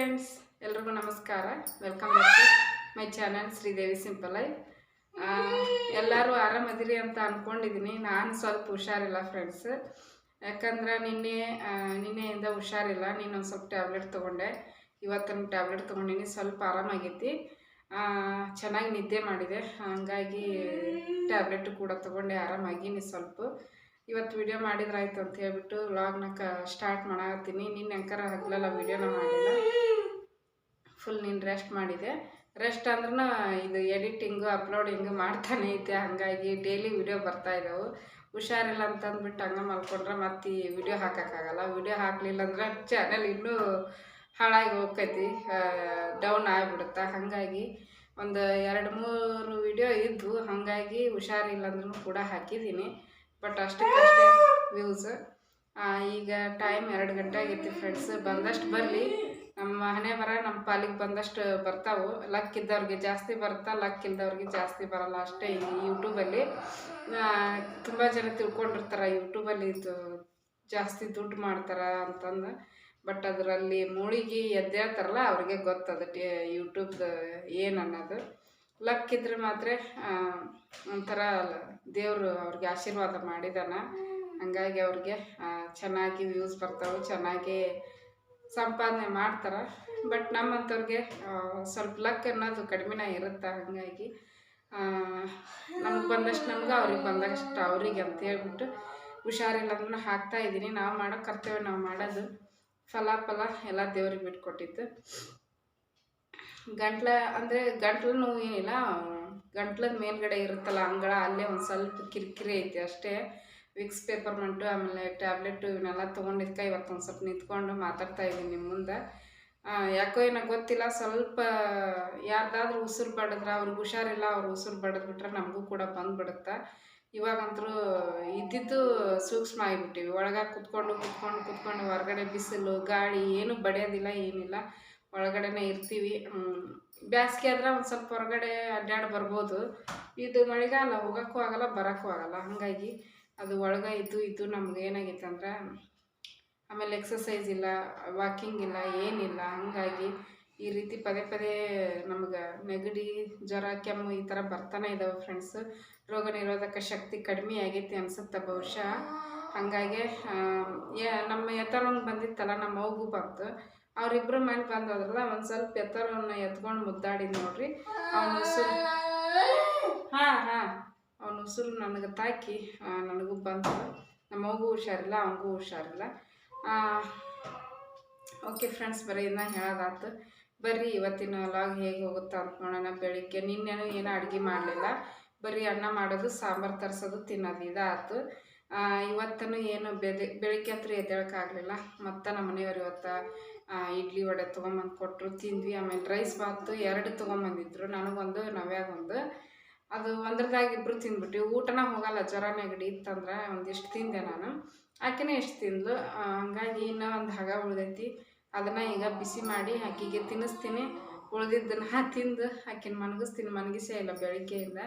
Friends, ಎಲ್ರಿಗೂ ನಮಸ್ಕಾರ. Welcome back to my channel Sridevi simple life. ಎಲ್ಲರೂ ಆರಾಮದಿರಿ ಅಂತ ಅಂದ್ಕೊಂಡಿದ್ದೀನಿ. ನಾನು ಸ್ವಲ್ಪ ಹುಷಾರಿಲ್ಲ ಫ್ರೆಂಡ್ಸ್. ಯಾಕಂದ್ರೆ ನಿನ್ನೆಯಿಂದ ಹುಷಾರಿಲ್ಲ. ಒಂದು ಸ್ವಲ್ಪ ಟ್ಯಾಬ್ಲೆಟ್ ತೊಗೊಂಡೆ. ಇವತ್ತನ್ನು ಟ್ಯಾಬ್ಲೆಟ್ ತೊಗೊಂಡಿನಿ. ಸ್ವಲ್ಪ ಆರಾಮಾಗೈತಿ. ಚೆನ್ನಾಗಿ ನಿದ್ದೆ ಮಾಡಿದೆ. ಹಾಗಾಗಿ ಟ್ಯಾಬ್ಲೆಟ್ ಕೂಡ ತೊಗೊಂಡೆ. ಆರಾಮಾಗಿನಿ ಸ್ವಲ್ಪ. ಇವತ್ತು ವಿಡಿಯೋ ಮಾಡಿದ್ರಾಯ್ತು ಅಂತ ಹೇಳ್ಬಿಟ್ಟು ವ್ಲಾಗ್ನ ಸ್ಟಾರ್ಟ್ ಮಾಡತ್ತೀನಿ. ನಿನ್ನೆ ಅಂಕರ ಹಗಲೆಲ್ಲ ವಿಡಿಯೋನ ಮಾಡಿಲ್ಲ. ಫುಲ್ ರೆಸ್ಟ್ ಮಾಡಿದೆ. ರೆಸ್ಟ್ ಅಂದ್ರೂ ಇದು ಎಡಿಟಿಂಗು ಅಪ್ಲೋಡಿಂಗು ಮಾಡ್ತಾನೆ ಐತೆ. ಹಾಗಾಗಿ ಡೈಲಿ ವಿಡಿಯೋ ಬರ್ತಾ ಇದ್ದಾವೆ. ಹುಷಾರಿಲ್ಲ ಅಂತಂದ್ಬಿಟ್ಟು ಹಂಗೆ ಮಲ್ಕೊಂಡ್ರೆ ಮತ್ತೆ ಈ ವಿಡಿಯೋ ಹಾಕೋಕ್ಕಾಗಲ್ಲ. ವಿಡಿಯೋ ಹಾಕಲಿಲ್ಲ ಅಂದ್ರೆ ಚಾನಲ್ ಇನ್ನೂ ಹಾಳಾಗಿ ಹೋಗ್ತೈತಿ, ಡೌನ್ ಆಗಿಬಿಡುತ್ತೆ. ಹಾಗಾಗಿ ಒಂದು 2-3 ವಿಡಿಯೋ ಇದ್ದು, ಹಾಗಾಗಿ ಹುಷಾರಿಲ್ಲ ಅಂದ್ರೂ ಕೂಡ ಹಾಕಿದ್ದೀನಿ. ಬಟ್ ಅಷ್ಟಕ್ಕಷ್ಟೇ ವ್ಯೂಸ್. ಈಗ ಟೈಮ್ 2 ಗಂಟೆ ಆಗೈತಿ ಫ್ರೆಂಡ್ಸ್. ಬಂದಷ್ಟು ಬರಲಿ. ನಮ್ಮ ಹಣೆ ಬರ ನಮ್ಮ ಪಾಲಿಗೆ ಬಂದಷ್ಟು ಬರ್ತಾವೆ. ಲಕ್ ಇದ್ದವ್ರಿಗೆ ಜಾಸ್ತಿ ಬರುತ್ತಾ, ಲಕ್ ಇಲ್ದವ್ರಿಗೆ ಜಾಸ್ತಿ ಬರಲ್ಲ ಅಷ್ಟೇ. ಈ ಯೂಟ್ಯೂಬಲ್ಲಿ ತುಂಬ ಜನ ತಿಳ್ಕೊಂಡಿರ್ತಾರೆ ಯೂಟ್ಯೂಬಲ್ಲಿ ಇದು ಜಾಸ್ತಿ ದುಡ್ಡು ಮಾಡ್ತಾರೆ ಅಂತಂದು. ಬಟ್ ಅದರಲ್ಲಿ ಮುಳುಗಿ ಎದ್ದೇಳ್ತಾರಲ್ಲ ಅವ್ರಿಗೆ ಗೊತ್ತದ ಯೂಟ್ಯೂಬ್ದು ಏನು ಅನ್ನೋದು. ಲಕ್ ಇದ್ರೆ ಮಾತ್ರ ಒಂಥರ ದೇವರು ಅವ್ರಿಗೆ ಆಶೀರ್ವಾದ ಮಾಡಿದಾನ. ಹಂಗಾಗಿ ಅವ್ರಿಗೆ ಚೆನ್ನಾಗಿ ವ್ಯೂಸ್ ಬರ್ತಾವೆ, ಚೆನ್ನಾಗಿ ಸಂಪಾದನೆ ಮಾಡ್ತಾರೆ. ಬಟ್ ನಮ್ಮಂಥವ್ರಿಗೆ ಸ್ವಲ್ಪ ಲಕ್ ಅನ್ನೋದು ಕಡಿಮೆನೇ ಇರುತ್ತೆ. ಹಾಗಾಗಿ ನಮ್ಗೆ ಬಂದಷ್ಟು ನಮ್ಗೆ, ಅವ್ರಿಗೆ ಬಂದಷ್ಟು ಅವ್ರಿಗೆ ಅಂತ ಹೇಳ್ಬಿಟ್ಟು ಹುಷಾರಿಲ್ಲ ಅಂದ್ರೆ ಹಾಕ್ತಾಯಿದ್ದೀನಿ. ನಾವು ಮಾಡೋ ಕರ್ತವ್ಯ ನಾವು ಮಾಡೋದು. ಫಲ ಎಲ್ಲ ದೇವ್ರಿಗೆ ಬಿಟ್ಕೊಟ್ಟಿದ್ದು. ಗಂಟ್ಲು ನೋವು ಏನಿಲ್ಲ. ಗಂಟ್ಲದ ಮೇಲ್ಗಡೆ ಇರುತ್ತಲ್ಲ ಅಂಗಳ, ಅಲ್ಲೇ ಒಂದು ಸ್ವಲ್ಪ ಕಿರಿಕಿರಿ ಐತಿ ಅಷ್ಟೇ. ವಿಕ್ಸ್ ಪೇಪರ್ಮೆಂಟು ಆಮೇಲೆ ಟ್ಯಾಬ್ಲೆಟು ಇವನ್ನೆಲ್ಲ ತೊಗೊಂಡಿದ್ಕೆ ಇವತ್ತು ಒಂದು ಸ್ವಲ್ಪ ನಿಂತ್ಕೊಂಡು ಮಾತಾಡ್ತಾ ಇದ್ದೀನಿ ನಿಮ್ಮ ಮುಂದೆ. ಯಾಕೋ ಏನೋ ಗೊತ್ತಿಲ್ಲ, ಸ್ವಲ್ಪ ಯಾರ್ದಾದ್ರೂ ಉಸಿರು ಬಡಿದ್ರೆ ಅವ್ರಿಗೆ ಹುಷಾರಿಲ್ಲ, ಅವ್ರು ಉಸಿರು ಬಡಿದ್ಬಿಟ್ರೆ ನಮಗೂ ಕೂಡ ಬಂದುಬಿಡುತ್ತೆ. ಇವಾಗಂತರೂ ಇದ್ದಿದ್ದು ಸೂಕ್ಷ್ಮ ಆಗಿಬಿಟ್ಟಿವಿ. ಒಳಗೆ ಕುತ್ಕೊಂಡು ಹೊರಗಡೆ ಬಿಸಿಲು ಗಾಳಿ ಏನೂ ಬಡಿಯೋದಿಲ್ಲ, ಏನಿಲ್ಲ. ಒಳಗಡೆನೇ ಇರ್ತೀವಿ. ಬೇಸಿಗೆ ಆದ್ರೆ ಒಂದು ಸ್ವಲ್ಪ ಹೊರಗಡೆ ಅಡ್ಡಾಡಿ ಬರ್ಬೋದು. ಇದು ಮಳೆಗಾಲ, ಹೋಗೋಕ್ಕೂ ಆಗಲ್ಲ, ಬರೋಕ್ಕೂ ಆಗಲ್ಲ. ಹಾಗಾಗಿ ಅದು ಒಳಗೆ ಇದ್ದು ನಮ್ಗೆ ಏನಾಗೈತೆ ಅಂದ್ರೆ, ಆಮೇಲೆ ಎಕ್ಸಸೈಸ್ ಇಲ್ಲ, ವಾಕಿಂಗ್ ಇಲ್ಲ, ಏನಿಲ್ಲ. ಹಾಗಾಗಿ ಈ ರೀತಿ ಪದೇ ನಮ್ಗೆ ನೆಗಡಿ, ಜ್ವರ, ಕೆಮ್ಮು ಈ ಥರ ಬರ್ತಾನೆ ಇದ್ದಾವೆ ಫ್ರೆಂಡ್ಸ್. ರೋಗ ನಿರೋಧಕ ಶಕ್ತಿ ಕಡಿಮೆ ಆಗೈತಿ ಅನಿಸುತ್ತೆ ಬಹುಶಃ. ಹಾಗಾಗಿ ನಮ್ಮ ಎತ್ತರವನ್ನು ಬಂದಿತ್ತಲ್ಲ, ನಮ್ಮ ಮಗು ಬಂತು. ಅವರಿಬ್ಬರು ಮನೆ ಬಂದೋದ್ರಲ್ಲ, ಒಂದು ಸ್ವಲ್ಪ ಎತ್ತರವನ್ನು ಎತ್ಕೊಂಡು ಮುದ್ದಾಡಿದ್ ನೋಡ್ರಿ. ಅವನ ಉಸಿರು ಅವನ ಉಸಿರು ನನಗೆ ತಾಕಿ ನನಗೂ ಬಂತು. ನಮ್ಮ ಮಗು ಹುಷಾರಿಲ್ಲ, ಅವನಿಗೂ ಹುಷಾರಿಲ್ಲ. ಓಕೆ ಫ್ರೆಂಡ್ಸ್, ಬರೀ ಇದನ್ನ ಹೇಳೋದಾಯ್ತು. ಬರ್ರಿ ಇವತ್ತಿನ ಲಾಗ್ ಹೇಗೆ ಹೋಗುತ್ತಾ ಅಂತ ನೋಡೋಣ. ಬೆಳಿಗ್ಗೆ ನಿನ್ನೆನೂ ಏನೂ ಅಡುಗೆ ಮಾಡಲಿಲ್ಲ. ಬರೀ ಅನ್ನ ಮಾಡೋದು, ಸಾಂಬಾರು ತರಿಸೋದು, ತಿನ್ನೋದು ಇದಾಯ್ತು. ಇವತ್ತೂ ಏನು ಬೆಳಿಗ್ಗೆ ಹತ್ರ ಎದ್ದೇಳೋಕ್ಕಾಗಲಿಲ್ಲ. ಮತ್ತು ನಮ್ಮ ಮನೆಯವ್ರು ಇವತ್ತು ಇಡ್ಲಿ ವಡೆ ತೊಗೊಂಬಂದು ಕೊಟ್ಟರು, ತಿಂದ್ವಿ. ಆಮೇಲೆ ರೈಸ್ ಬಾತು 2 ತೊಗೊಂಬಂದಿದ್ರು, ನನಗೊಂದು ನವ್ಯಾಗೊಂದು. ಅದು ಒಂದ್ರದಾಗ ಇಬ್ಬರು ತಿಂದ್ಬಿಟ್ಟು ಊಟನ ಹೋಗಲ್ಲ. ಜ್ವರ ನೆಗಡಿ ಇತ್ತಂದ್ರೆ ಒಂದಿಷ್ಟು ತಿಂದೆ ನಾನು, ಆಕೆನೇ ಎಷ್ಟು ತಿಂದ್ಲು. ಹಂಗಾಗಿ ಇನ್ನೂ ಒಂದು ಹಗ ಉಳ್ದೈತಿ. ಅದನ್ನು ಈಗ ಬಿಸಿ ಮಾಡಿ ಆಕೆಗೆ ತಿನ್ನಿಸ್ತೀನಿ. ಉಳ್ದಿದ್ದನ್ನು ತಿಂದು ಆಕೆನ ಮನಗಿಸೇ ಇಲ್ಲ. ಬೆಳಿಗ್ಗೆಯಿಂದ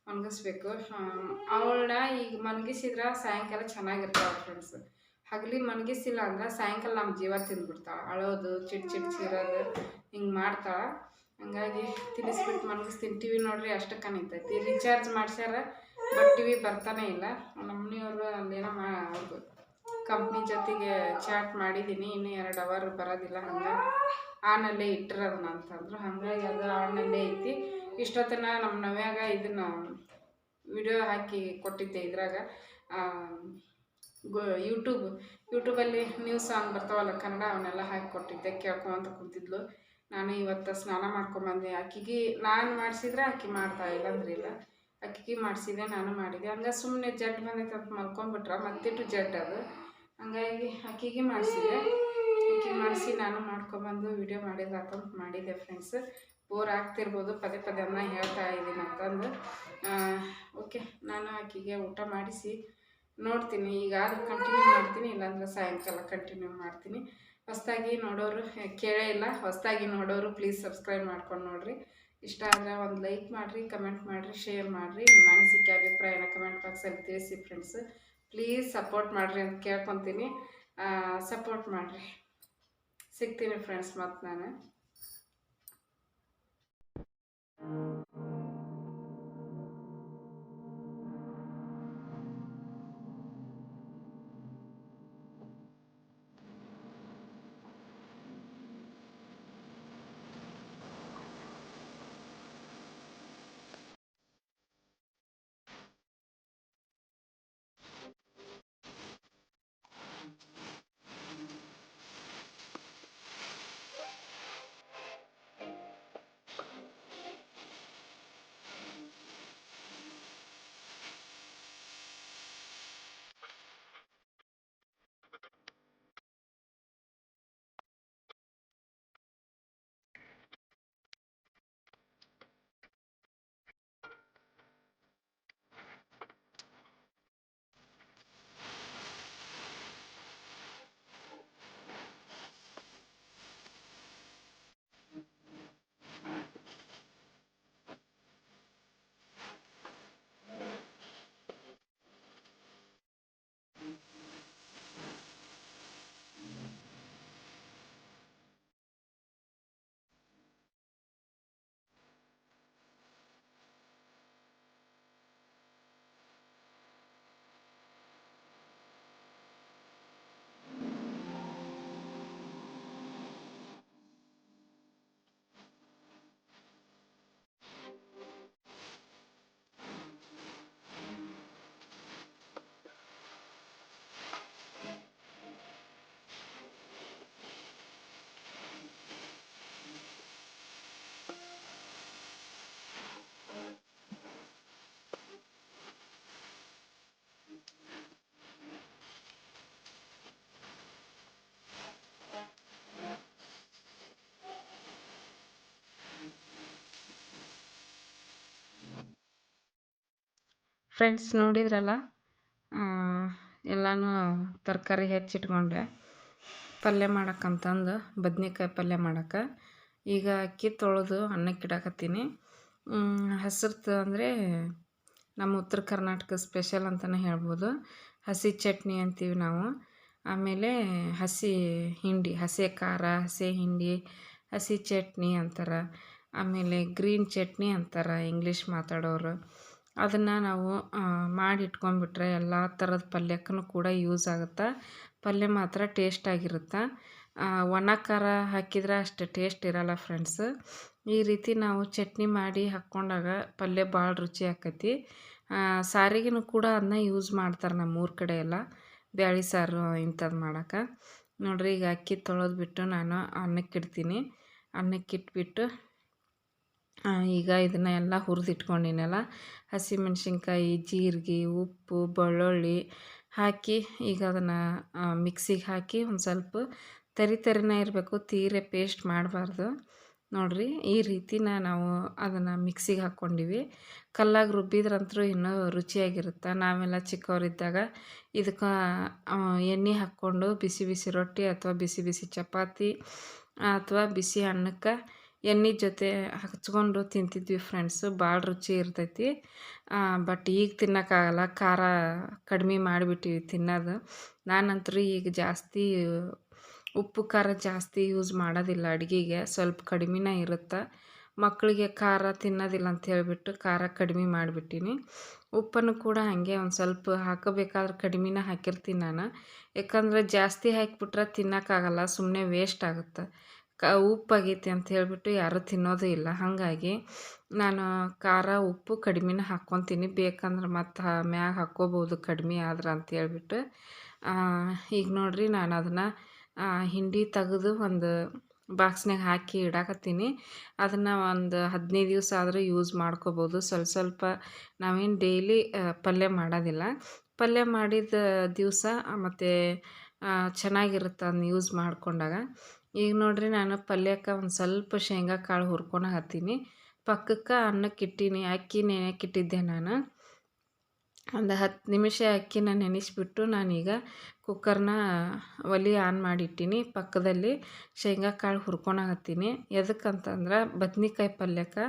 ಮನಗಿಸ್ಬೇಕು ಅವಳನ್ನ. ಈಗ ಮನಗಿಸಿದ್ರೆ ಸಾಯಂಕಾಲ ಚೆನ್ನಾಗಿರ್ತಾವೆ ಫ್ರೆಂಡ್ಸ್. ಹಗಲಿ ಮನಗಿಸಿಲ್ಲ ಅಂದ್ರೆ ಸಾಯಂಕಾಲ ನಮ್ಮ ಜೀವ ತಿಂದ್ಬಿಡ್ತಾಳೆ. ಅಳೋದು, ಚಿಡ್ಚಿರೋದು ಹಿಂಗೆ ಮಾಡ್ತಾಳೆ. ಹಂಗಾಗಿ ತಿನ್ನಿಸ್ಬಿಟ್ಟು ಮನಗಿಸ್ತೀನಿ. ಟಿ ವಿ ನೋಡ್ರಿ ಅಷ್ಟಕ್ಕೆ ನಿಂತೈತಿ. ರಿಚಾರ್ಜ್ ಮಾಡ್ಸ್ಯಾರ, ಬಟ್ ಟಿ ವಿ ಬರ್ತಾನೆ ಇಲ್ಲ. ನಮ್ಮ ಮನೆಯವರು ಅಲ್ಲೇನೋ ಅವ್ರದ್ದು ಕಂಪ್ನಿ ಜೊತೆಗೆ ಚಾಟ್ ಮಾಡಿದ್ದೀನಿ. ಇನ್ನೂ 2 ಅವರ್ ಬರೋದಿಲ್ಲ. ಹಂಗಾಗಿ ಆನಲ್ಲೇ ಇಟ್ಟಿರೋದನ್ನ ಅಂತಂದ್ರು. ಹಾಗಾಗಿ ಅದು ಆನಲ್ಲೇ ಐತಿ. ಇಷ್ಟೊತ್ತನ ನಮ್ಮ ನವ್ಯಾಗ ಇದನ್ನು ವಿಡಿಯೋ ಹಾಕಿ ಕೊಟ್ಟಿದ್ದೆ. ಇದ್ರಾಗ ಯೂಟ್ಯೂಬಲ್ಲಿ ನ್ಯೂಸ್ ಸಾಂಗ್ ಬರ್ತಾವಲ್ಲ ಕನ್ನಡ, ಅವನ್ನೆಲ್ಲ ಹಾಕಿ ಕೊಟ್ಟಿದ್ದೆ. ಕೇಳ್ಕೊಂತ ಕುಂತಿದ್ಲು. ನಾನು ಇವತ್ತು ಸ್ನಾನ ಮಾಡ್ಕೊಂಬಂದೆ. ಆಕೆಗೆ ನಾನು ಮಾಡಿಸಿದ್ರೆ ಆಕೆ ಮಾಡ್ತಾಯಿಲ್ಲ ಅಂದ್ರಿಲ್ಲ. ಆಕೆಗೆ ಮಾಡಿಸಿದೆ, ನಾನು ಮಾಡಿದೆ. ಹಂಗೆ ಸುಮ್ಮನೆ ಜಡ್ ಬಂದೈತೆ ಅಂತ ಮಲ್ಕೊಂಡ್ಬಿಟ್ರೆ ಮತ್ತಿಟ್ಟು ಜಡ್ ಅದು. ಹಂಗಾಗಿ ಆಕೆಗೆ ಮಾಡಿಸಿದೆ. ಆಕೆಗೆ ಮಾಡಿಸಿ ನಾನು ಮಾಡ್ಕೊಂಬಂದು ವಿಡಿಯೋ ಮಾಡಿದ್ರಾತಂತ ಮಾಡಿದೆ ಫ್ರೆಂಡ್ಸ್. ಬೋರ್ ಆಗ್ತಿರ್ಬೋದು, ಪದೇ ಅನ್ನ ಹೇಳ್ತಾ ಇದ್ದೀನಿ ಅಂತಂದು. ಓಕೆ, ನಾನು ಆಕೆಗೆ ಊಟ ಮಾಡಿಸಿ ನೋಡ್ತೀನಿ. ಈಗ ಆದರೂ ಕಂಟಿನ್ಯೂ ಮಾಡ್ತೀನಿ, ಇಲ್ಲಾಂದ್ರೆ ಸಾಯಂಕಾಲ ಕಂಟಿನ್ಯೂ ಮಾಡ್ತೀನಿ. ಹೊಸದಾಗಿ ನೋಡೋರು ಕೇಳೇ ಇಲ್ಲ. ಹೊಸದಾಗಿ ನೋಡೋರು ಪ್ಲೀಸ್ ಸಬ್ಸ್ಕ್ರೈಬ್ ಮಾಡ್ಕೊಂಡು ನೋಡಿರಿ. ಇಷ್ಟ ಆದರೆ ಒಂದು ಲೈಕ್ ಮಾಡಿರಿ, ಕಮೆಂಟ್ ಮಾಡಿರಿ, ಶೇರ್ ಮಾಡಿರಿ. ನಿಮ್ಮ ಅನಿಸಿಕೆ ಅಭಿಪ್ರಾಯನ ಕಮೆಂಟ್ ಬಾಕ್ಸಲ್ಲಿ ತಿಳಿಸಿ ಫ್ರೆಂಡ್ಸ್. ಪ್ಲೀಸ್ ಸಪೋರ್ಟ್ ಮಾಡಿರಿ ಅಂತ ಕೇಳ್ಕೊತೀನಿ. ಸಪೋರ್ಟ್ ಮಾಡಿರಿ. ಸಿಗ್ತೀನಿ ಫ್ರೆಂಡ್ಸ್ ಮತ್ತು ನಾನು. ಫ್ರೆಂಡ್ಸ್ ನೋಡಿದ್ರಲ್ಲ, ಎಲ್ಲನೂ ತರಕಾರಿ ಹೆಚ್ಚಿಟ್ಕೊಂಡೆ ಪಲ್ಯ ಮಾಡಕ್ಕಂತಂದು, ಬದ್ನೆಕಾಯಿ ಪಲ್ಯ ಮಾಡಕ್ಕೆ. ಈಗ ಅಕ್ಕಿ ತೊಳೆದು ಅನ್ನಕ್ಕೆ ಇಡಾಕತ್ತೀನಿ. ಹಸಿರು ಅಂದರೆ ನಮ್ಮ ಉತ್ತರ ಕರ್ನಾಟಕ ಸ್ಪೆಷಲ್ ಅಂತಲೇ ಹೇಳ್ಬೋದು. ಹಸಿ ಚಟ್ನಿ ಅಂತೀವಿ ನಾವು. ಆಮೇಲೆ ಹಸಿ ಹಿಂಡಿ, ಹಸಿ ಖಾರ, ಹಸಿ ಹಿಂಡಿ, ಹಸಿ ಚಟ್ನಿ ಅಂತಾರೆ. ಆಮೇಲೆ ಗ್ರೀನ್ ಚಟ್ನಿ ಅಂತಾರೆ ಇಂಗ್ಲೀಷ್ ಮಾತಾಡೋರು. ಅದನ್ನು ನಾವು ಮಾಡಿ ಇಟ್ಕೊಂಡ್ಬಿಟ್ರೆ ಎಲ್ಲ ಥರದ ಪಲ್ಯಕ್ಕೂ ಕೂಡ ಯೂಸ್ ಆಗುತ್ತೆ. ಪಲ್ಯ ಮಾತ್ರ ಟೇಸ್ಟಾಗಿರುತ್ತೆ. ಒಣ ಖಾರ ಹಾಕಿದ್ರೆ ಅಷ್ಟು ಟೇಸ್ಟ್ ಇರೋಲ್ಲ ಫ್ರೆಂಡ್ಸ್. ಈ ರೀತಿ ನಾವು ಚಟ್ನಿ ಮಾಡಿ ಹಾಕ್ಕೊಂಡಾಗ ಪಲ್ಯ ಭಾಳ ರುಚಿ ಆಕೈತಿ. ಸಾರಿಗೆನೂ ಕೂಡ ಅದನ್ನ ಯೂಸ್ ಮಾಡ್ತಾರೆ ನಮ್ಮೂರ ಕಡೆ ಎಲ್ಲ, ಬ್ಯಾಳೆ ಸಾರು ಇಂಥದ್ದು ಮಾಡೋಕೆ. ನೋಡ್ರಿ, ಈಗ ಅಕ್ಕಿ ತೊಳೆದ್ಬಿಟ್ಟು ನಾನು ಅನ್ನಕ್ಕಿಡ್ತೀನಿ. ಅನ್ನಕ್ಕಿಟ್ಬಿಟ್ಟು ಈಗ ಇದನ್ನು ಎಲ್ಲ ಹುರಿದಿಟ್ಕೊಂಡಿನಲ್ಲ, ಹಸಿಮೆಣ್ಸಿನ್ಕಾಯಿ, ಜೀರಿಗೆ, ಉಪ್ಪು, ಬೆಳ್ಳುಳ್ಳಿ ಹಾಕಿ ಈಗ ಅದನ್ನು ಮಿಕ್ಸಿಗೆ ಹಾಕಿ ಒಂದು ಸ್ವಲ್ಪ ತರಿನೇ ಇರಬೇಕು, ತೀರೆ ಪೇಸ್ಟ್ ಮಾಡಬಾರ್ದು. ನೋಡಿರಿ, ಈ ರೀತಿನ ನಾವು ಅದನ್ನು ಮಿಕ್ಸಿಗೆ ಹಾಕ್ಕೊಂಡಿವಿ. ಕಲ್ಲಾಗಿ ರುಬ್ಬಿದ್ರಂತೂ ಇನ್ನೂ ರುಚಿಯಾಗಿರುತ್ತೆ. ನಾವೆಲ್ಲ ಚಿಕ್ಕವರಿದ್ದಾಗ ಇದಕ್ಕೆ ಎಣ್ಣೆ ಹಾಕ್ಕೊಂಡು ಬಿಸಿ ಬಿಸಿ ರೊಟ್ಟಿ ಅಥವಾ ಬಿಸಿ ಬಿಸಿ ಚಪಾತಿ ಅಥವಾ ಬಿಸಿ ಅನ್ನಕ್ಕೆ ಎಣ್ಣೆ ಜೊತೆ ಹಚ್ಕೊಂಡು ತಿಂತಿದ್ವಿ ಫ್ರೆಂಡ್ಸು. ಭಾಳ ರುಚಿ ಇರ್ತೈತಿ. ಬಟ್ ಈಗ ತಿನ್ನೋಕ್ಕಾಗಲ್ಲ, ಖಾರ ಕಡಿಮೆ ಮಾಡಿಬಿಟ್ಟಿವಿ ತಿನ್ನೋದು. ನಾನಂತೂ ಈಗ ಜಾಸ್ತಿ ಉಪ್ಪು ಖಾರ ಜಾಸ್ತಿ ಯೂಸ್ ಮಾಡೋದಿಲ್ಲ ಅಡುಗೆಗೆ, ಸ್ವಲ್ಪ ಕಡಿಮೆನೇ ಇರುತ್ತೆ. ಮಕ್ಕಳಿಗೆ ಖಾರ ತಿನ್ನೋದಿಲ್ಲ ಅಂತ ಹೇಳಿಬಿಟ್ಟು ಖಾರ ಕಡಿಮೆ ಮಾಡಿಬಿಟ್ಟಿನಿ. ಉಪ್ಪನ್ನು ಕೂಡ ಹಾಗೆ ಒಂದು ಸ್ವಲ್ಪ ಹಾಕಬೇಕಾದ್ರೆ ಕಡಿಮೆನೇ ಹಾಕಿರ್ತೀನಿ ನಾನು. ಯಾಕಂದರೆ ಜಾಸ್ತಿ ಹಾಕಿಬಿಟ್ರೆ ತಿನ್ನೋಕ್ಕಾಗಲ್ಲ, ಸುಮ್ಮನೆ ವೇಸ್ಟ್ ಆಗುತ್ತೆ. ಉಪ್ಪಾಗೈತಿ ಅಂತ ಹೇಳಿಬಿಟ್ಟು ಯಾರೂ ತಿನ್ನೋದು ಇಲ್ಲ. ಹಾಗಾಗಿ ನಾನು ಖಾರ ಉಪ್ಪು ಕಡಿಮೆನೇ ಹಾಕ್ಕೊತೀನಿ. ಬೇಕಂದ್ರೆ ಮತ್ತು ಮ್ಯಾಗ ಹಾಕ್ಕೋಬೋದು ಕಡಿಮೆ ಆದ್ರೆ ಅಂತ ಹೇಳ್ಬಿಟ್ಟು. ಈಗ ನೋಡಿರಿ, ನಾನು ಅದನ್ನು ಹಿಂಡಿ ತೆಗೆದು ಒಂದು ಬಾಕ್ಸ್ನಾಗ ಹಾಕಿ ಇಡಾಕತ್ತೀನಿ. ಅದನ್ನು ಒಂದು 15 ದಿವಸ ಆದರೂ ಯೂಸ್ ಮಾಡ್ಕೋಬೋದು. ಸ್ವಲ್ಪ ಸ್ವಲ್ಪ ನಾವೇನು ಡೈಲಿ ಪಲ್ಯ ಮಾಡೋದಿಲ್ಲ. ಪಲ್ಯ ಮಾಡಿದ ದಿವಸ ಮತ್ತು ಚೆನ್ನಾಗಿರುತ್ತೆ ಅದನ್ನ ಯೂಸ್ ಮಾಡ್ಕೊಂಡಾಗ. ಈಗ ನೋಡಿರಿ, ನಾನು ಪಲ್ಯಕ್ಕೆ ಒಂದು ಸ್ವಲ್ಪ ಶೇಂಗಾ ಕಾಳು ಹುರ್ಕೊಳಕತ್ತೀನಿ. ಪಕ್ಕಕ್ಕೆ ಅನ್ನಕ್ಕೆ ಇಟ್ಟೀನಿ. ಅಕ್ಕಿ ನೆನೆಯಕ್ಕಿಟ್ಟಿದ್ದೆ ನಾನು. ಒಂದು 10 ನಿಮಿಷ ಅಕ್ಕಿನ ನೆನೆಸ್ಬಿಟ್ಟು ನಾನೀಗ ಕುಕ್ಕರ್ನ ಒಲೆ ಆನ್ ಮಾಡಿಟ್ಟಿನಿ. ಪಕ್ಕದಲ್ಲಿ ಶೇಂಗಾ ಕಾಳು ಹುರ್ಕೊಳಕತ್ತೀನಿ. ಎದಕ್ಕಂತಂದ್ರೆ ಬದ್ನಿಕಾಯಿ ಪಲ್ಯಕ್ಕೆ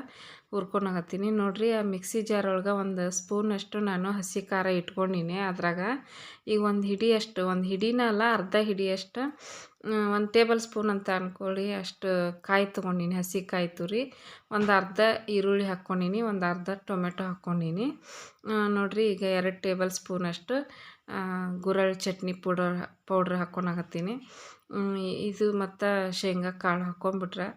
ಹುರ್ಕೊಳಕತ್ತೀನಿ. ನೋಡಿರಿ, ಆ ಮಿಕ್ಸಿ ಜಾರ್ ಒಳಗೆ ಒಂದು ಸ್ಪೂನಷ್ಟು ನಾನು ಹಸಿ ಖಾರ ಇಟ್ಕೊಂಡಿನಿ. ಅದ್ರಾಗ ಈಗ ಒಂದು ಹಿಡಿಯಷ್ಟು, ಒಂದು ಹಿಡಿನ ಅಲ್ಲ, ಅರ್ಧ ಹಿಡಿಯಷ್ಟು, 1 ಟೇಬಲ್ ಸ್ಪೂನ್ ಅಂತ ಅಂದ್ಕೊಳ್ಳಿ ಅಷ್ಟು ಕಾಯಿ ತೊಗೊಂಡಿನಿ, ಹಸಿ ಕಾಯಿ ತುರಿ. ಒಂದು ಅರ್ಧ ಈರುಳ್ಳಿ ಹಾಕ್ಕೊಂಡಿನಿ, ಒಂದು ಅರ್ಧ ಟೊಮೆಟೊ ಹಾಕ್ಕೊಂಡಿನಿ. ನೋಡಿರಿ, ಈಗ 2 ಟೇಬಲ್ ಸ್ಪೂನಷ್ಟು ಗುರಳ್ ಚಟ್ನಿ ಪೌಡ್ರ್ ಹಾಕ್ಕೊಳಕತ್ತೀನಿ. ಇದು ಮತ್ತು ಶೇಂಗಾ ಕಾಳು ಹಾಕ್ಕೊಂಬಿಟ್ರೆ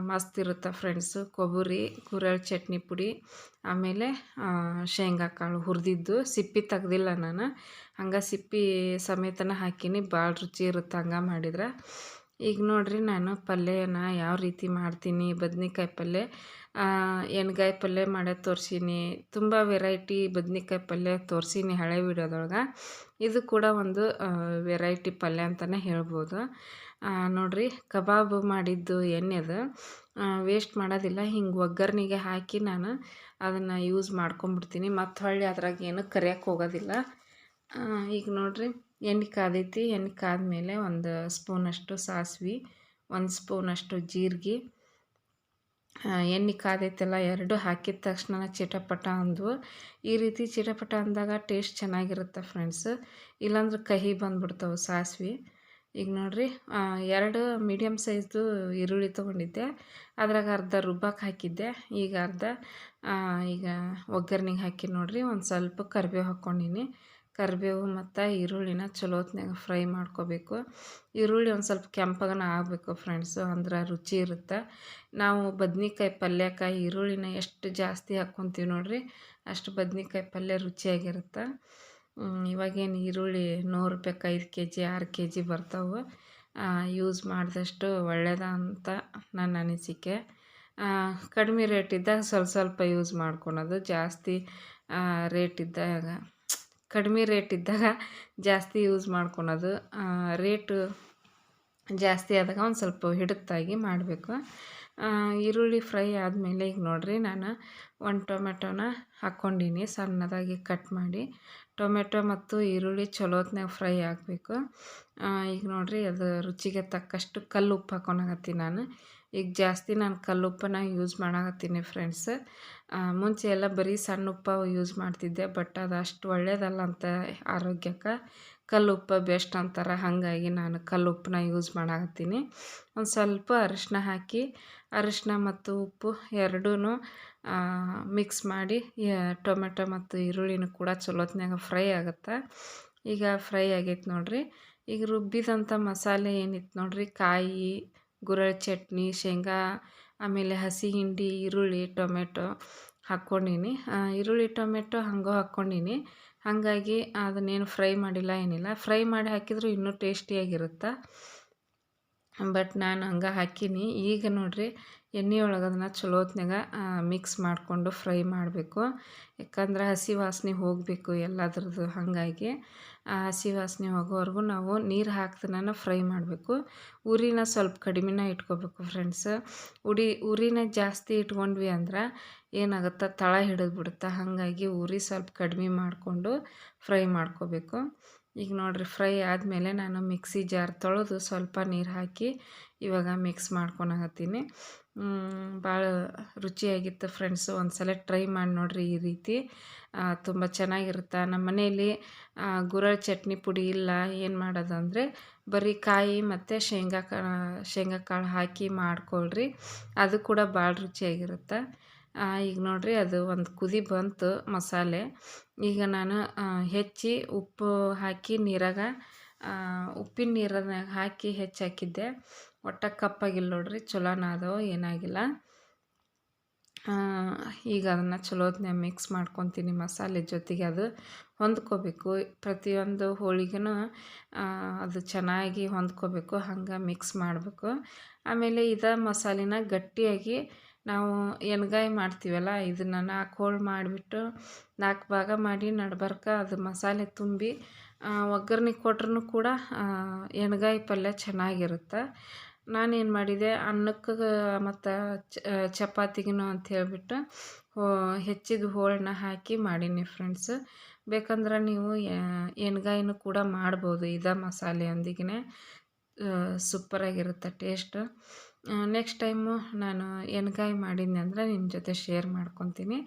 ಮಸ್ತ್ ಇರುತ್ತೆ ಫ್ರೆಂಡ್ಸು. ಕೊಬ್ಬರಿ, ಗುರಳ್ ಚಟ್ನಿ ಪುಡಿ, ಆಮೇಲೆ ಶೇಂಗಾ ಕಾಳು ಹುರಿದಿದ್ದು, ಸಿಪ್ಪಿ ತೆಗ್ದಿಲ್ಲ ನಾನು, ಹಂಗೆ ಸಿಪ್ಪಿ ಸಮೇತನ ಹಾಕೀನಿ. ಭಾಳ ರುಚಿ ಇರುತ್ತೆ ಹಂಗೆ ಮಾಡಿದ್ರೆ. ಈಗ ನೋಡಿರಿ, ನಾನು ಪಲ್ಯನ ಯಾವ ರೀತಿ ಮಾಡ್ತೀನಿ. ಬದ್ನಿಕಾಯಿ ಪಲ್ಯ, ಎಣ್ಗಾಯಿ ಪಲ್ಯ ಮಾಡೋದು ತೋರಿಸೀನಿ. ತುಂಬ ವೆರೈಟಿ ಬದ್ನಿಕಾಯಿ ಪಲ್ಯ ತೋರಿಸೀನಿ ಹಳೆ ವಿಡಿಯೋದೊಳಗೆ. ಇದು ಕೂಡ ಒಂದು ವೆರೈಟಿ ಪಲ್ಯ ಅಂತಲೇ ಹೇಳ್ಬೋದು. ನೋಡಿರಿ, ಕಬಾಬ್ ಮಾಡಿದ್ದು ಎಣ್ಣೆದು ವೇಸ್ಟ್ ಮಾಡೋದಿಲ್ಲ. ಹಿಂಗೆ ಒಗ್ಗರ್ನಿಗೆ ಹಾಕಿ ನಾನು ಅದನ್ನು ಯೂಸ್ ಮಾಡ್ಕೊಂಬಿಡ್ತೀನಿ. ಮತ್ತು ಹೊಳ್ಳಿ ಅದ್ರಾಗ ಏನು ಕರಿಯಕ್ಕೆ ಹೋಗೋದಿಲ್ಲ. ಈಗ ನೋಡಿರಿ, ಎಣ್ಣೆ ಕಾದೈತಿ. ಎಣ್ಣೆ ಕಾದ್ಮೇಲೆ 1 ಸ್ಪೂನಷ್ಟು ಸಾಸಿವೆ, 1 ಸ್ಪೂನಷ್ಟು ಜೀರಿಗೆ. ಎಣ್ಣೆ ಕಾದೈತೆಲ್ಲ, 2 ಹಾಕಿದ ತಕ್ಷಣ ಚಿಟಪಟ ಅಂದವು. ಈ ರೀತಿ ಚಿಟಪಟ ಅಂದಾಗ ಟೇಸ್ಟ್ ಚೆನ್ನಾಗಿರುತ್ತೆ ಫ್ರೆಂಡ್ಸ್, ಇಲ್ಲಾಂದ್ರೆ ಕಹಿ ಬಂದ್ಬಿಡ್ತಾವೆ ಸಾಸಿವೆ. ಈಗ ನೋಡಿರಿ, 2 ಮೀಡಿಯಮ್ ಸೈಜ್ದು ಈರುಳ್ಳಿ ತೊಗೊಂಡಿದ್ದೆ. ಅದ್ರಾಗ ಅರ್ಧ ರುಬ್ಬಕ್ಕೆ ಹಾಕಿದ್ದೆ. ಈಗ ಅರ್ಧ ಈಗ ಒಗ್ಗರ್ನಿಗೆ ಹಾಕಿ ನೋಡಿರಿ, ಒಂದು ಸ್ವಲ್ಪ ಕರಿಬೇವು ಹಾಕ್ಕೊಂಡಿನಿ. ಕರಿಬೇವು ಮತ್ತು ಈರುಳ್ಳಿನ ಚಲೋ ಹೊತ್ನಾಗ ಫ್ರೈ ಮಾಡ್ಕೋಬೇಕು. ಈರುಳ್ಳಿ ಒಂದು ಸ್ವಲ್ಪ ಕೆಂಪಗನ ಆಗಬೇಕು ಫ್ರೆಂಡ್ಸು, ಅಂದ್ರೆ ರುಚಿ ಇರುತ್ತೆ. ನಾವು ಬದ್ನಿಕಾಯಿ ಪಲ್ಯಕ್ಕೆ ಈರುಳ್ಳಿನ ಎಷ್ಟು ಜಾಸ್ತಿ ಹಾಕ್ಕೊತೀವಿ ನೋಡಿರಿ, ಅಷ್ಟು ಬದ್ನಿಕಾಯಿ ಪಲ್ಯ ರುಚಿಯಾಗಿರುತ್ತೆ. ಇವಾಗೇನು ಈರುಳ್ಳಿ 100 ರೂಪಾಯಿಗೆ 5 kg 6 kg ಬರ್ತಾವೆ. ಯೂಸ್ ಮಾಡಿದಷ್ಟು ಒಳ್ಳೆಯದ ಅಂತ ನನ್ನ ಅನಿಸಿಕೆ. ಕಡಿಮೆ ರೇಟ್ ಇದ್ದಾಗ ಸ್ವಲ್ಪ ಯೂಸ್ ಮಾಡ್ಕೊಳೋದು, ಜಾಸ್ತಿ ಕಡಿಮೆ ರೇಟ್ ಇದ್ದಾಗ ಜಾಸ್ತಿ ಯೂಸ್ ಮಾಡ್ಕೊಳೋದು. ರೇಟು ಜಾಸ್ತಿ ಆದಾಗ ಒಂದು ಸ್ವಲ್ಪ ಹಿಡಿತಾಗಿ ಮಾಡಬೇಕು. ಈರುಳ್ಳಿ ಫ್ರೈ ಆದಮೇಲೆ ಈಗ ನೋಡಿರಿ, ನಾನು 1 ಟೊಮೆಟೊನ ಹಾಕ್ಕೊಂಡಿನಿ ಸಣ್ಣದಾಗಿ ಕಟ್ ಮಾಡಿ. ಟೊಮೆಟೊ ಮತ್ತು ಈರುಳ್ಳಿ ಚಲೋ ಹೊತ್ನಾಗ ಫ್ರೈ ಆಗಬೇಕು. ಈಗ ನೋಡಿರಿ, ಅದು ರುಚಿಗೆ ತಕ್ಕಷ್ಟು ಕಲ್ಲು ಉಪ್ಪು ಹಾಕ್ಕೊಳಕತ್ತೀನಿ ನಾನು. ಈಗ ಜಾಸ್ತಿ ನಾನು ಕಲ್ಲುಪ್ಪನ್ನ ಯೂಸ್ ಮಾಡಕತ್ತೀನಿ ಫ್ರೆಂಡ್ಸ್. ಮುಂಚೆ ಎಲ್ಲ ಬರೀ ಸಣ್ಣ ಉಪ್ಪು ಯೂಸ್ ಮಾಡ್ತಿದ್ದೆ, ಬಟ್ ಅದು ಅಷ್ಟು ಒಳ್ಳೆಯದಲ್ಲ ಅಂತ ಆರೋಗ್ಯಕ್ಕೆ. ಕಲ್ಲುಪ್ಪು ಬೆಸ್ಟ್ ಅಂತಾರೆ, ಹಾಗಾಗಿ ನಾನು ಕಲ್ಲುಪ್ಪನ್ನ ಯೂಸ್ ಮಾಡಕತ್ತೀನಿ. ಒಂದು ಸ್ವಲ್ಪ ಅರಿಶಿನ ಹಾಕಿ, ಅರಿಶಿನ ಮತ್ತು ಉಪ್ಪು ಎರಡೂ ಮಿಕ್ಸ್ ಮಾಡಿ, ಟೊಮೆಟೊ ಮತ್ತು ಈರುಳ್ಳಿನೂ ಕೂಡ ಚಲೋ ಹೊತ್ನಾಗ ಫ್ರೈ ಆಗುತ್ತೆ. ಈಗ ಫ್ರೈ ಆಗೈತೆ ನೋಡಿರಿ. ಈಗ ರುಬ್ಬಿದಂಥ ಮಸಾಲೆ ಏನಿತ್ತು ನೋಡಿರಿ, ಕಾಯಿ, ಗುರಳ್ ಚಟ್ನಿ, ಶೇಂಗಾ, ಆಮೇಲೆ ಹಸಿ ಹಿಂಡಿ, ಈರುಳ್ಳಿ, ಟೊಮೆಟೊ ಹಾಕ್ಕೊಂಡಿನಿ. ಈರುಳ್ಳಿ ಟೊಮೆಟೊ ಹಂಗೆ ಹಾಕ್ಕೊಂಡಿನಿ, ಹಾಗಾಗಿ ಅದನ್ನೇನು ಫ್ರೈ ಮಾಡಿಲ್ಲ, ಏನಿಲ್ಲ. ಫ್ರೈ ಮಾಡಿ ಹಾಕಿದರೂ ಇನ್ನೂ ಟೇಸ್ಟಿಯಾಗಿರುತ್ತೆ, ಬಟ್ ನಾನು ಹಂಗೆ ಹಾಕೀನಿ. ಈಗ ನೋಡಿರಿ, ಎಣ್ಣೆ ಒಳಗೆ ಅದನ್ನು ಚಲೋ ಹೊತ್ನಾಗ ಮಿಕ್ಸ್ ಮಾಡಿಕೊಂಡು ಫ್ರೈ ಮಾಡಬೇಕು. ಯಾಕಂದ್ರೆ ಹಸಿ ವಾಸನೆ ಹೋಗಬೇಕು ಎಲ್ಲದ್ರದ್ದು, ಹಾಗಾಗಿ ಹಸಿ ವಾಸನೆ ಹೋಗೋವರೆಗೂ ನಾವು ನೀರು ಹಾಕ್ದನ ಫ್ರೈ ಮಾಡಬೇಕು. ಉರಿನ ಸ್ವಲ್ಪ ಕಡಿಮೆನ ಇಟ್ಕೋಬೇಕು ಫ್ರೆಂಡ್ಸ್. ಉರಿನ ಜಾಸ್ತಿ ಇಟ್ಕೊಂಡ್ವಿ ಅಂದ್ರೆ ಏನಾಗುತ್ತೆ, ತಳ ಹಿಡಿದ್ಬಿಡುತ್ತೆ. ಹಾಗಾಗಿ ಉರಿ ಸ್ವಲ್ಪ ಕಡಿಮೆ ಮಾಡಿಕೊಂಡು ಫ್ರೈ ಮಾಡ್ಕೋಬೇಕು. ಈಗ ನೋಡಿರಿ, ಫ್ರೈ ಆದಮೇಲೆ ನಾನು ಮಿಕ್ಸಿ ಜಾರ್ ತೊಳೆದು ಸ್ವಲ್ಪ ನೀರು ಹಾಕಿ ಇವಾಗ ಮಿಕ್ಸ್ ಮಾಡ್ಕೊಳಕತ್ತೀನಿ. ಭಾಳ ರುಚಿಯಾಗಿತ್ತು ಫ್ರೆಂಡ್ಸು. ಒಂದು ಸಲ ಟ್ರೈ ಮಾಡಿ ನೋಡಿರಿ, ಈ ರೀತಿ ತುಂಬ ಚೆನ್ನಾಗಿರುತ್ತೆ. ನಮ್ಮ ಮನೆಯಲ್ಲಿ ಗುರಳ್ ಚಟ್ನಿ ಪುಡಿ ಇಲ್ಲ, ಏನು ಮಾಡೋದು ಅಂದರೆ ಬರೀ ಕಾಯಿ ಮತ್ತು ಶೇಂಗಾ ಕಾಳು ಹಾಕಿ ಮಾಡ್ಕೊಳ್ರಿ, ಅದು ಕೂಡ ಭಾಳ ರುಚಿಯಾಗಿರುತ್ತೆ. ಈಗ ನೋಡಿರಿ, ಅದು ಒಂದು ಕುದಿ ಬಂತು ಮಸಾಲೆ. ಈಗ ನಾನು ಹೆಚ್ಚಿ ಉಪ್ಪು ಹಾಕಿ ಉಪ್ಪಿನ ನೀರನ್ನಾಗ ಹಾಕಿ ಹಾಕಿದ್ದೆ. ಒಟ್ಟು ಕಪ್ಪಾಗಿಲ್ಲ ನೋಡಿರಿ, ಚಲೋನ ಅದವು, ಏನಾಗಿಲ್ಲ. ಈಗ ಅದನ್ನು ಚಲೋ ಹೊತ್ನಾಗ ಮಿಕ್ಸ್ ಮಾಡ್ಕೊತೀನಿ ಮಸಾಲೆ ಜೊತೆಗೆ. ಅದು ಹೊಂದ್ಕೋಬೇಕು, ಪ್ರತಿಯೊಂದು ಹೋಳಿಗೆನೂ ಅದು ಚೆನ್ನಾಗಿ ಹೊಂದ್ಕೋಬೇಕು, ಹಂಗೆ ಮಿಕ್ಸ್ ಮಾಡಬೇಕು. ಆಮೇಲೆ ಮಸಾಲೆನ ಗಟ್ಟಿಯಾಗಿ ನಾವು ಎಣ್ಗಾಯಿ ಮಾಡ್ತೀವಲ್ಲ, ಇದನ್ನು 4 ಹೋಳು ಮಾಡಿಬಿಟ್ಟು 4 ಭಾಗ ಮಾಡಿ ನಡ್ಬರ್ಕ ಅದು ಮಸಾಲೆ ತುಂಬಿ ಒಗ್ಗರ್ಣೆ ಕೊಟ್ರೂ ಕೂಡ ಎಣ್ಗಾಯಿ ಪಲ್ಯ ಚೆನ್ನಾಗಿರುತ್ತೆ. ನಾನೇನು ಮಾಡಿದೆ ಅನ್ನಕ್ಕೆ ಮತ್ತು ಚಪಾತಿಗೂ ಅಂತ ಹೇಳ್ಬಿಟ್ಟು ಹೆಚ್ಚಿದ ಹೋಳನ್ನ ಹಾಕಿ ಮಾಡೀನಿ ಫ್ರೆಂಡ್ಸ್. ಬೇಕಂದ್ರೆ ನೀವು ಎಣ್ಗಾಯಿನೂ ಕೂಡ ಮಾಡ್ಬೋದು ಇದೇ ಮಸಾಲೆಯೊಂದಿಗೆ, ಸೂಪರಾಗಿರುತ್ತೆ ಟೇಸ್ಟ್. ನೆಕ್ಸ್ಟ್ ಟೈಮು ನಾನು ಎಣ್ಗಾಯಿ ಮಾಡಿದ್ನಿ ಅಂದರೆ ನಿಮ್ಮ ಜೊತೆ ಶೇರ್ ಮಾಡ್ಕೊತೀನಿ.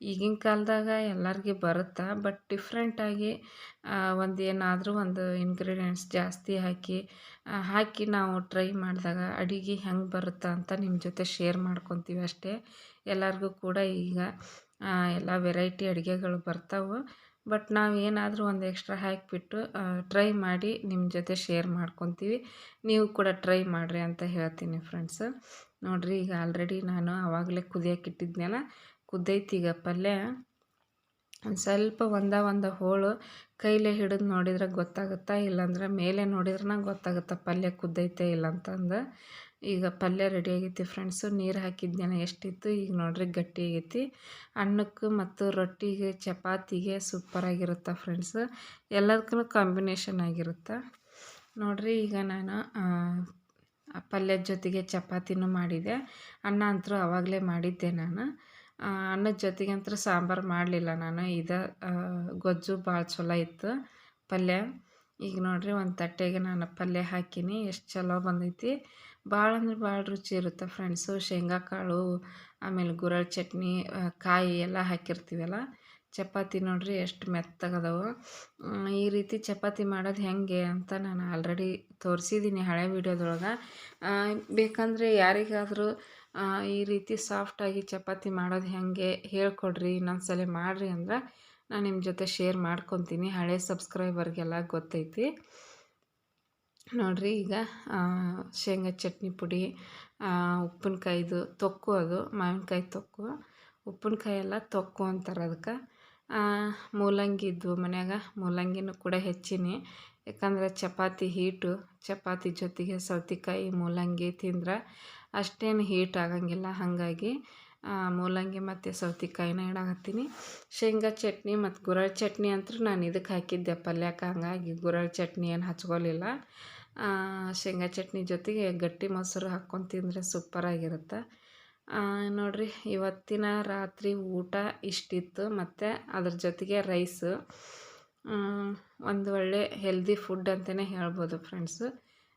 ಈಗಿನ ಕಾಲದಾಗ ಎಲ್ಲರಿಗೂ ಬರುತ್ತೆ, ಬಟ್ ಡಿಫ್ರೆಂಟಾಗಿ ಏನಾದರೂ ಒಂದು ಇಂಗ್ರೀಡಿಯೆಂಟ್ಸ್ ಜಾಸ್ತಿ ಹಾಕಿ ನಾವು ಟ್ರೈ ಮಾಡಿದಾಗ ಅಡುಗೆ ಹೆಂಗೆ ಬರುತ್ತೆ ಅಂತ ನಿಮ್ಮ ಜೊತೆ ಶೇರ್ ಮಾಡ್ಕೊತೀವಿ ಅಷ್ಟೇ. ಎಲ್ಲರಿಗೂ ಕೂಡ ಈಗ ಎಲ್ಲ ವೆರೈಟಿ ಅಡುಗೆಗಳು ಬರ್ತಾವೆ, ಬಟ್ ನಾವು ಏನಾದರೂ ಒಂದು ಎಕ್ಸ್ಟ್ರಾ ಹಾಕಿಬಿಟ್ಟು ಟ್ರೈ ಮಾಡಿ ನಿಮ್ಮ ಜೊತೆ ಶೇರ್ ಮಾಡ್ಕೊತೀವಿ. ನೀವು ಕೂಡ ಟ್ರೈ ಮಾಡಿರಿ ಅಂತ ಹೇಳ್ತೀನಿ ಫ್ರೆಂಡ್ಸ್. ನೋಡಿರಿ, ಈಗ ಆಲ್ರೆಡಿ ನಾನು ಆವಾಗಲೇ ಕುದಿಯೋಕೆ ಇಟ್ಟಿದ್ನಲ್ಲ, ಕುದ್ದೈತಿ ಈಗ ಪಲ್ಯ. ಒಂದು ಸ್ವಲ್ಪ ಒಂದು ಹೋಳು ಕೈಲೇ ಹಿಡಿದು ನೋಡಿದ್ರೆ ಗೊತ್ತಾಗುತ್ತಾ, ಇಲ್ಲಾಂದ್ರೆ ಮೇಲೆ ನೋಡಿದ್ರೆ ಗೊತ್ತಾಗುತ್ತೆ ಪಲ್ಯ ಕುದ್ದೈತೆ ಇಲ್ಲ ಅಂತಂದು. ಈಗ ಪಲ್ಯ ರೆಡಿ ಆಗೈತಿ ಫ್ರೆಂಡ್ಸು. ನೀರು ಹಾಕಿದ್ನೇನ ಎಷ್ಟಿತ್ತು, ಈಗ ನೋಡ್ರಿ ಗಟ್ಟಿ ಆಗೈತಿ. ಅನ್ನಕ್ಕೆ ಮತ್ತು ರೊಟ್ಟಿಗೆ ಚಪಾತಿಗೆ ಸೂಪರಾಗಿರುತ್ತೆ ಫ್ರೆಂಡ್ಸ್. ಎಲ್ಲದಕ್ಕೂ ಕಾಂಬಿನೇಷನ್ ಆಗಿರುತ್ತೆ ನೋಡಿರಿ. ಈಗ ನಾನು ಪಲ್ಯದ ಜೊತೆಗೆ ಚಪಾತಿನೂ ಮಾಡಿದೆ. ಅನ್ನ ಅಂತೂ ಆವಾಗಲೇ ಮಾಡಿದ್ದೆ ನಾನು. ಅನ್ನದ ಜೊತೆಗೆ ಅಂತೂ ಸಾಂಬಾರು ಮಾಡಲಿಲ್ಲ ನಾನು. ಗೊಜ್ಜು ಭಾಳ ಚಲೋ ಇತ್ತು ಪಲ್ಯ. ಈಗ ನೋಡಿರಿ, ಒಂದು ತಟ್ಟೆಗೆ ನಾನು ಪಲ್ಯ ಹಾಕೀನಿ. ಎಷ್ಟು ಚಲೋ ಬಂದೈತಿ, ಭಾಳ ಅಂದ್ರೆ ಭಾಳ ರುಚಿ ಇರುತ್ತೆ ಫ್ರೆಂಡ್ಸು. ಶೇಂಗಾ ಕಾಳು, ಆಮೇಲೆ ಗುರಳ್ ಚಟ್ನಿ, ಕಾಯಿ ಎಲ್ಲ ಹಾಕಿರ್ತೀವಲ್ಲ. ಚಪಾತಿ ನೋಡಿರಿ ಎಷ್ಟು ಮೆತ್ತಗದವು. ಈ ರೀತಿ ಚಪಾತಿ ಮಾಡೋದು ಹೆಂಗೆ ಅಂತ ನಾನು ಆಲ್ರೆಡಿ ತೋರಿಸಿದ್ದೀನಿ ಹಳೆ ವೀಡಿಯೋದೊಳಗೆ. ಬೇಕಂದರೆ ಯಾರಿಗಾದರೂ ಈ ರೀತಿ ಸಾಫ್ಟಾಗಿ ಚಪಾತಿ ಮಾಡೋದು ಹೆಂಗೆ ಹೇಳ್ಕೊಡ್ರಿ, ಇನ್ನೊಂದ್ಸಲ ಮಾಡಿರಿ ಅಂದ್ರೆ ನಾನು ನಿಮ್ಮ ಜೊತೆ ಶೇರ್ ಮಾಡ್ಕೊತೀನಿ. ಹಳೆ ಸಬ್ಸ್ಕ್ರೈಬರ್ಗೆಲ್ಲ ಗೊತ್ತೈತಿ ನೋಡಿರಿ. ಈಗ ಶೇಂಗಾ ಚಟ್ನಿ ಪುಡಿ, ಉಪ್ಪಿನಕಾಯಿದು ತೊಕ್ಕು, ಅದು ಮಾವಿನಕಾಯಿ ತೊಕ್ಕು, ಉಪ್ಪಿನಕಾಯಿ ಎಲ್ಲ ತೊಕ್ಕು ಅಂತಾರೆ ಅದಕ್ಕೆ. ಮೂಲಂಗಿ ಇದ್ವು ಮನ್ಯಾಗ, ಮೂಲಂಗಿನೂ ಕೂಡ ಹೆಚ್ಚಿನಿ. ಯಾಕಂದರೆ ಚಪಾತಿ ಹೀಟು, ಚಪಾತಿ ಜೊತೆಗೆ ಸೌತೆಕಾಯಿ ಮೂಲಂಗಿ ತಿಂದ್ರೆ ಅಷ್ಟೇನು ಹೀಟ್ ಆಗಂಗಿಲ್ಲ. ಹಾಗಾಗಿ ಮೂಲಂಗಿ ಮತ್ತು ಸೌತೆಕಾಯಿನ ಇಡಾಕತ್ತೀನಿ. ಶೇಂಗಾ ಚಟ್ನಿ ಮತ್ತು ಗುರಳ್ ಚಟ್ನಿ ಅಂತೂ ನಾನು ಇದಕ್ಕೆ ಹಾಕಿದ್ದೆ ಪಲ್ಯಕ್ಕೆ, ಹಂಗಾಗಿ ಗುರಳ್ ಚಟ್ನಿ ಏನು ಹಚ್ಕೊಲಿಲ್ಲ. ಶೇಂಗಾ ಚಟ್ನಿ ಜೊತೆಗೆ ಗಟ್ಟಿ ಮೊಸರು ಹಾಕ್ಕೊಂಡು ತಿಂದರೆ ಸೂಪರಾಗಿರುತ್ತೆ ನೋಡಿರಿ. ಇವತ್ತಿನ ರಾತ್ರಿ ಊಟ ಇಷ್ಟಿತ್ತು, ಮತ್ತು ಅದ್ರ ಜೊತೆಗೆ ರೈಸು. ಒಂದು ಒಳ್ಳೆ ಹೆಲ್ದಿ ಫುಡ್ ಅಂತಲೇ ಹೇಳ್ಬೋದು ಫ್ರೆಂಡ್ಸು.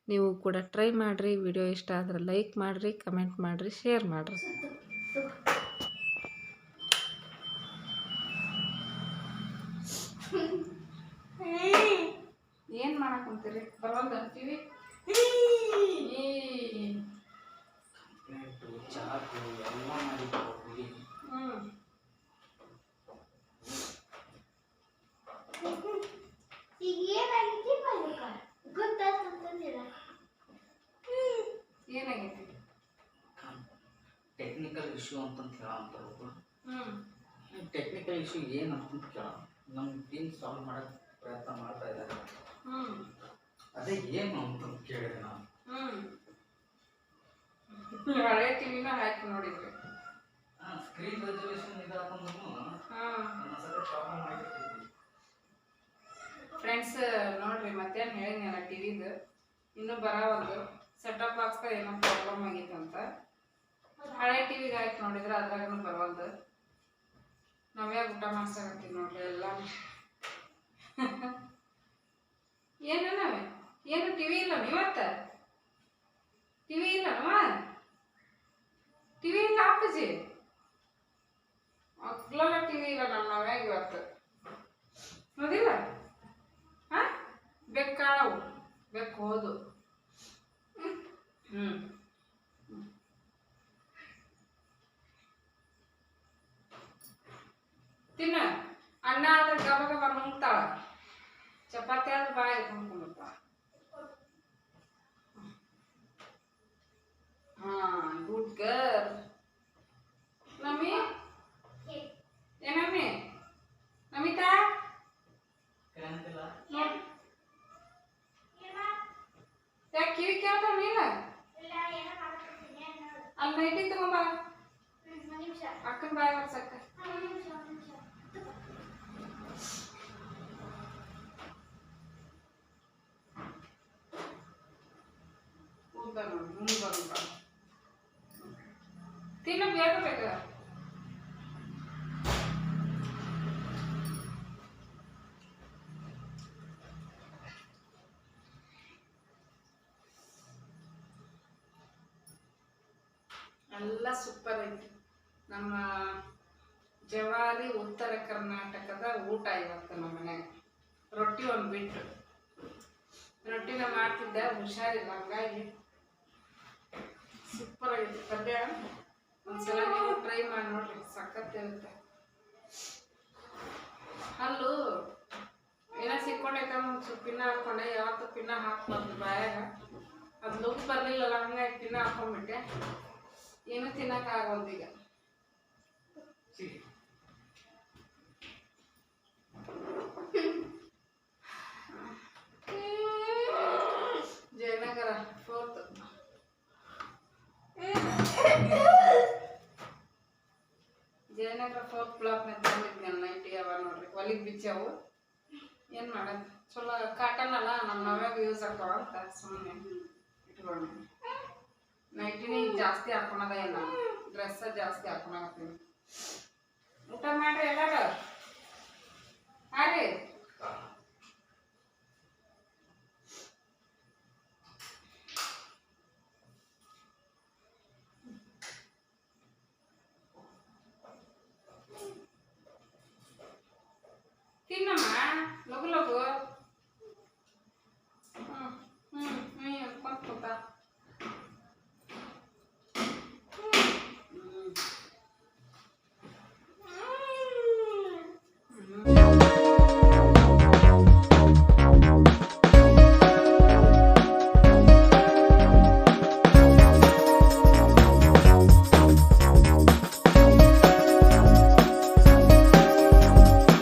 ನೀವು ಕೂಡ ಟ್ರೈ ಮಾಡಿರಿ. ವಿಡಿಯೋ ಇಷ್ಟ ಆದರೆ ಲೈಕ್ ಮಾಡಿರಿ, ಕಮೆಂಟ್ ಮಾಡಿರಿ, ಶೇರ್ ಮಾಡಿರಿ. ಏನು ಮಾಡಕ್ಕಂತೀರಿ, ಬರೋದು ಅಂತೀವಿ. ಏನಾಗೈತಿ? ಟೆಕ್ನಿಕಲ್ ಇಶ್ಯೂ ಅಂತಂತ ಹೇಳಂತಾರ. ಟೆಕ್ನಿಕಲ್ ಇಶ್ಯೂ ಏನಂತ ಕೇಳ, ನಮ್ಮ ಟೀಮ್ ಸಾಲ್ವ್ ಮಾಡೋಕ್ಕೆ ಪ್ರಯತ್ನ ಮಾಡ್ತಾ ಇದ್ದಾರೆ. ಅದೇ ಏನು ಅಂತಂತ ಕೇಳಿದೆ ನಾನು. ಹಳೆ ಟಿವಿನ ಹಾಕಿ ನೋಡಿದ್ರಿ, ಸ್ಕ್ರೀನ್ ರೆಸಲ್ಯೂಷನ್ ಇದಾಕಂದ್ರೂ ಪ್ರಾಬ್ಲಮ್ ಆಗಿರ್ತೈತಿ ಫ್ರೆಂಡ್ಸ್. ನೋಡ್ರಿ, ಮತ್ತೇನು ಹೇಳಿದ್ನಲ್ಲ ಟಿವಿದು ಇನ್ನೂ ಬರೋವಲ್ದು. ಸೆಟಪ್ ಬಾಕ್ಸ್ಗೆ ಏನೋ ಪ್ರಾಬ್ಲಮ್ ಆಗಿತ್ತಂತ. ಹಳೆ ಟಿವಿಗೆ ಹಾಕಿ ನೋಡಿದ್ರೆ ಅದ್ರಾಗೂ ಬರೋಲ್ದು. ನಾವ್ಯಾಗ ಊಟ ಮಾಡ್ಸಕತ್ತೀವಿ ನೋಡ್ರಿ ಎಲ್ಲ. ಏನು ನಾವೇ ಏನು ಟಿವಿ ಇಲ್ಲ ಇವತ್ತು? ಟಿವಿ ಇಲ್ಲ ಟಿವಿ ಇಲ್ಲ ಅಪ್ಪಾಜಿ, ಮಕ್ಕಳೆಲ್ಲ ಟಿವಿ ಇಲ್ಲ. ನಾವ್ಯಾಗ ಇವತ್ತು ನೋಡಿಲ್ಲ. ಬೆಕ್ಕಾಳವು, ಬೆಕ್ಕು ಹೋದು. ತಿನ್ನ. ಅನ್ನ ಆದ್ರೆ ಗಬ ಗಬ ನುಂಗ್ತಾಳ, ಚಪಾತಿ ಆದ್ರೆ ಬಾಯಿ ನುಂಗ್ಕೊಂಡ್ಬಿಡ್ತಾಳ. Good girl. ನಮ್ಮಿ ಏನಮ್ಮಿ, ನಮಿತಾ ಯಾಕೆ ಕಿವಿ ಕೇಳ್ತಾವ ನೀನು? ಅಲ್ಲಿ ನೈಟಿ ತಗೊಂಬ, ಅಕ್ಕನ ಬಾಯಿ ಬರ್ಸಕ್ಕ. ಎಲ್ಲ ಸೂಪರ್ ಐತಿ. ನಮ್ಮ ಜವಾರಿ ಉತ್ತರ ಕರ್ನಾಟಕದ ಊಟ ಇವತ್ತು ನಮ್ಮ ಮನ್ಯಾಗ. ರೊಟ್ಟಿ ಒಂದು ಬಿಟ್ಟು ರೊಟ್ಟಿನ ಮಾಡ್ತಿದ್ದೆ, ಹುಷಾರಿಲ್ಲ, ಹಂಗಾಗಿ ಸೂಪರ್ ಆಗೈತಿ ಪಲ್ಯ. ಒಂದ್ಸಲ ನೀವು ಟ್ರೈ ಮಾಡಿ ನೋಡ್ರಿ, ಸಖತ್ ಇರುತ್ತೆ. ಅಲ್ಲೂ ಏನೋ ಸಿಕ್ಕೊಂಡೈತೆ ಒಂದು ಪಿನ್ನ ಹಾಕ್ಕೊಂಡೆ, ಯಾವತ್ತು ಪಿನ್ನ ಹಾಕ್ಬಾರ್ದು ಬಾಯಾಗ, ಅದು ಲುಕ್ ಬರಲಿಲ್ಲಲ್ಲ, ಹಂಗಾಗಿ ಪಿನ್ನ ಹಾಕೊಂಡ್ಬಿಟ್ಟೆ. ಏನು ತಿನ್ನಕ್ಕಾಗೋದು ಈಗ. ಜಯನಗರ 4th ಜಯನಗರ 4th ಬ್ಲಾಕ್ನ ತಂದಿದ್ನಿ ನಾನು. ನೈಟಿ ಅವ ನೋಡ್ರಿ, ಹೊಲಿಗೆ ಬಿಚ್ಚವು. ಏನು ಮಾಡೋದು, ಚಲೋ ಕಾಟನ್ ಅಲ್ಲ, ನಮ್ಮ ನಾವ್ಯಾಗ ಯೂಸ್ ಆಗ್ತಾವ ಅಂತ ಸುಮ್ಮನೆ ಇಟ್ಕೊಂಡು. ನೈಟಿನೇ ಜಾಸ್ತಿ ಹಾಕೊಳೋದ ಇಲ್ಲ, ಡ್ರೆಸ್ಸ ಜಾಸ್ತಿ ಹಾಕೊಳಕತ್ತೀನಿ.